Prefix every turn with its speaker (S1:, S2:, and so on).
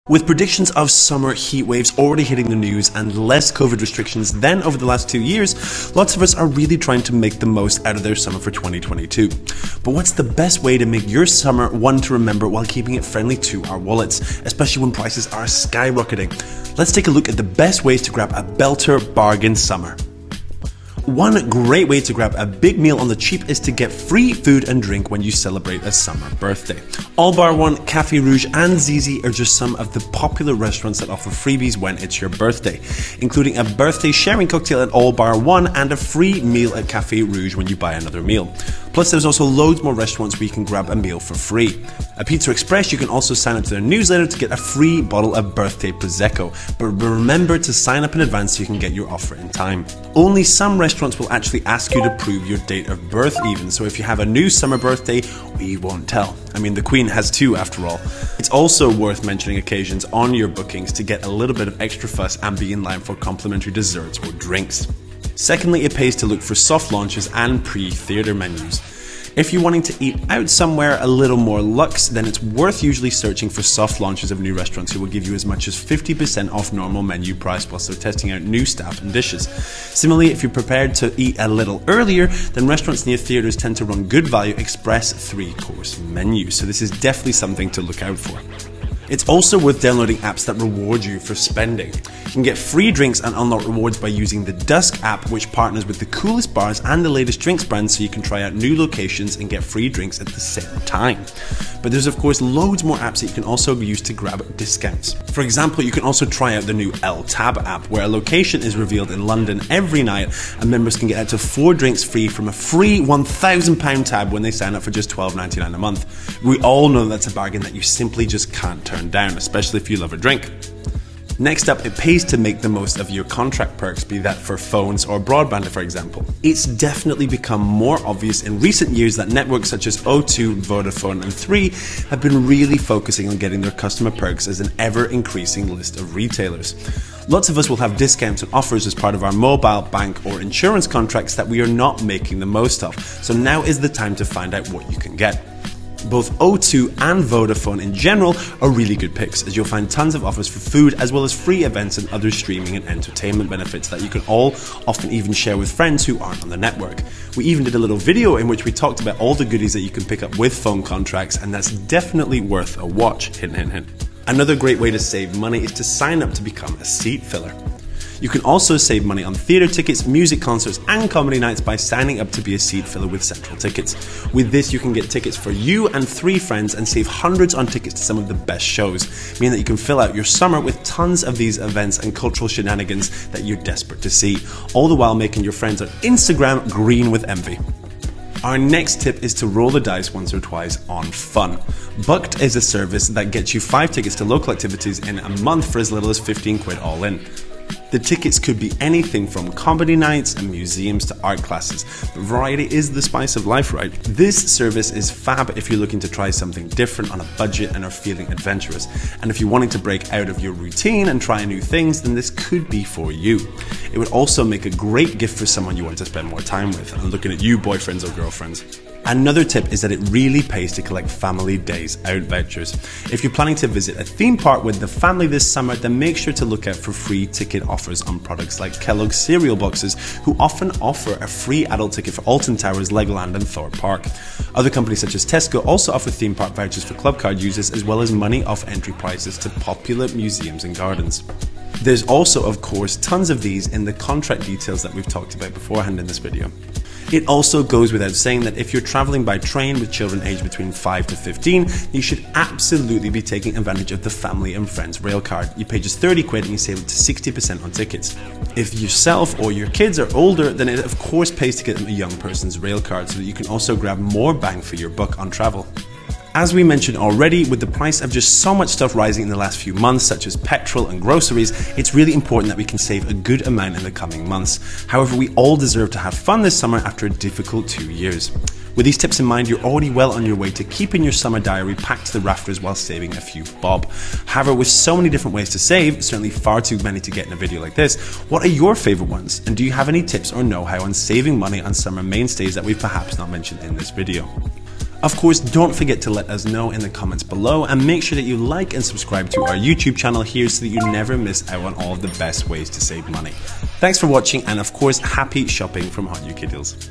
S1: With predictions of summer heat waves already hitting the news and less COVID restrictions than over the last 2 years, lots of us are really trying to make the most out of their summer for 2022. But what's the best way to make your summer one to remember while keeping it friendly to our wallets, especially when prices are skyrocketing? Let's take a look at the best ways to grab a belter bargain summer. One great way to grab a big meal on the cheap is to get free food and drink when you celebrate a summer birthday. All Bar One, Cafe Rouge and Zizzi are just some of the popular restaurants that offer freebies when it's your birthday, including a birthday sharing cocktail at All Bar One and a free meal at Cafe Rouge when you buy another meal. Plus, there's also loads more restaurants where you can grab a meal for free. At Pizza Express, you can also sign up to their newsletter to get a free bottle of birthday Prosecco, but remember to sign up in advance so you can get your offer in time. Only some restaurants will actually ask you to prove your date of birth even, so if you have a new summer birthday, we won't tell. I mean, the Queen has two after all. It's also worth mentioning occasions on your bookings to get a little bit of extra fuss and be in line for complimentary desserts or drinks. Secondly, it pays to look for soft launches and pre-theatre menus. If you're wanting to eat out somewhere a little more luxe, then it's worth usually searching for soft launches of new restaurants who will give you as much as 50% off normal menu price whilst they're testing out new stuff and dishes. Similarly, if you're prepared to eat a little earlier, then restaurants near theatres tend to run good value express 3-course menus, so this is definitely something to look out for. It's also worth downloading apps that reward you for spending. You can get free drinks and unlock rewards by using the Dusk app, which partners with the coolest bars and the latest drinks brands so you can try out new locations and get free drinks at the same time. But there's of course loads more apps that you can also use to grab discounts. For example, you can also try out the new Tab app, where a location is revealed in London every night and members can get up to 4 drinks free from a free £1,000 tab when they sign up for just £12.99 a month. We all know that's a bargain that you simply just can't turn down, especially if you love a drink. Next up, it pays to make the most of your contract perks, be that for phones or broadband, for example. It's definitely become more obvious in recent years that networks such as O2, Vodafone and 3 have been really focusing on getting their customer perks as an ever-increasing list of retailers. Lots of us will have discounts and offers as part of our mobile, bank or insurance contracts that we are not making the most of, so now is the time to find out what you can get. Both O2 and Vodafone in general are really good picks, as you'll find tons of offers for food as well as free events and other streaming and entertainment benefits that you can all often even share with friends who aren't on the network. We even did a little video in which we talked about all the goodies that you can pick up with phone contracts, and that's definitely worth a watch. Hint, hint, hint. Another great way to save money is to sign up to become a seat filler. You can also save money on theatre tickets, music concerts and comedy nights by signing up to be a seat filler with Central Tickets. With this, you can get tickets for you and 3 friends and save hundreds on tickets to some of the best shows, meaning that you can fill out your summer with tons of these events and cultural shenanigans that you're desperate to see, all the while making your friends on Instagram green with envy. Our next tip is to roll the dice once or twice on fun. Bucked is a service that gets you 5 tickets to local activities in a month for as little as 15 quid all in. The tickets could be anything from comedy nights and museums to art classes, but variety is the spice of life, right? This service is fab if you're looking to try something different on a budget and are feeling adventurous. And if you're wanting to break out of your routine and try new things, then this could be for you. It would also make a great gift for someone you want to spend more time with. I'm looking at you, boyfriends or girlfriends. Another tip is that it really pays to collect family days out vouchers. If you're planning to visit a theme park with the family this summer, then make sure to look out for free ticket offers on products like Kellogg's cereal boxes, who often offer a free adult ticket for Alton Towers, Legoland and Thorpe Park. Other companies such as Tesco also offer theme park vouchers for club card users, as well as money off entry prices to popular museums and gardens. There's also, of course, tons of these in the contract details that we've talked about beforehand in this video. It also goes without saying that if you're travelling by train with children aged between 5 to 15, you should absolutely be taking advantage of the Family and Friends Railcard. You pay just 30 quid and you save up to 60% on tickets. If yourself or your kids are older, then it of course pays to get them a young person's Railcard so that you can also grab more bang for your buck on travel. As we mentioned already, with the price of just so much stuff rising in the last few months, such as petrol and groceries, it's really important that we can save a good amount in the coming months. However, we all deserve to have fun this summer after a difficult 2 years. With these tips in mind, you're already well on your way to keeping your summer diary packed to the rafters while saving a few bob. However, with so many different ways to save, certainly far too many to get in a video like this, what are your favourite ones? And do you have any tips or know-how on saving money on summer mainstays that we've perhaps not mentioned in this video? Of course, don't forget to let us know in the comments below, and make sure that you like and subscribe to our YouTube channel here so that you never miss out on all of the best ways to save money. Thanks for watching, and of course, happy shopping from Hot UK Deals.